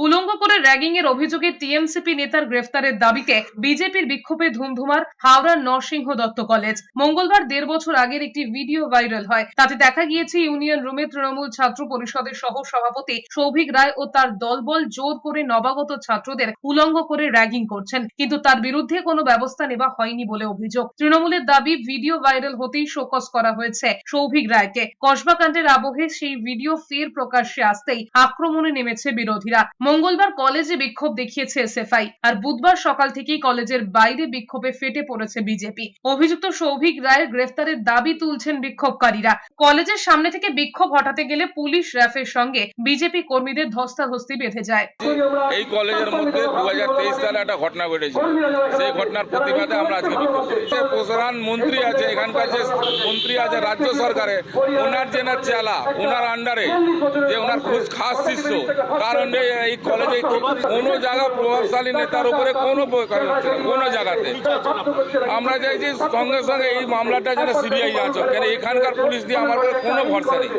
উলঙ্গ করে র্যাগিং এর অভিযোগে টিএমসিপি নেতার গ্রেফতারের দাবিতে বিজেপির বিক্ষোভে ধুমধুমার হাওড়ার নরসিংহ দত্ত কলেজ। মঙ্গলবার ১.৫ বছর আগের একটি ভিডিও ভাইরাল হয়। তাতে দেখা গিয়েছে ইউনিয়ন রুমে তৃণমূল ছাত্র পরিষদের সহ সভাপতি সৌভিক রায় ও তার দলবল জোর করে নবাগত ছাত্রদের উলঙ্গ করে র্যাগিং করছেন, কিন্তু তার বিরুদ্ধে কোনো ব্যবস্থা নেওয়া হয়নি বলে অভিযোগ। তৃণমূলের দাবি, ভিডিও ভাইরাল হতেই শোকজ করা হয়েছে সৌভিক রায়কে। কসবাকাণ্ডের আবহে সেই ভিডিও ফের প্রকাশ্যে আসতেই আক্রমণে নেমেছে বিরোধীরা। মঙ্গলবার কলেজে বিক্ষোভ দেখিয়েছে এসএফআই, আর বুধবার সকাল থেকেই কলেজের বাইরে বিক্ষোভে ফেটে পড়েছে বিজেপি। অভিযুক্ত সৌভিক রায়ের গ্রেফতারের দাবি তুলছেন বিক্ষোভকারীরা। কলেজের সামনে থেকে বিক্ষোভ হটাতে গেলে পুলিশ র্যাফের সঙ্গে বিজেপি কর্মীদের ধস্তাধস্তি বেঁধে যায়। এই কলেজের মধ্যে 2023 সালে একটা ঘটনা ঘটেছিল, সেই ঘটনার প্রতিবাদে আমরা আজকে বিক্ষোভ করেছি। প্রধান মন্ত্রী আছে, এখানকার যে মন্ত্রী আছে রাজ্য সরকারে, ওনার যে চেলা, ওনার আন্ডারে যে ওনার খুব খাস শিষ্য, কারণ এই কলেজে কোনো জায়গা প্রভাবশালী নেতার উপরে কোনো কোনো জায়গাতে আমরা চাইছি সঙ্গে সঙ্গে এই মামলাটা যেন সিবিআই আছে, কেন এখানকার পুলিশ দিয়ে আমার কোনো ভরসা নেই।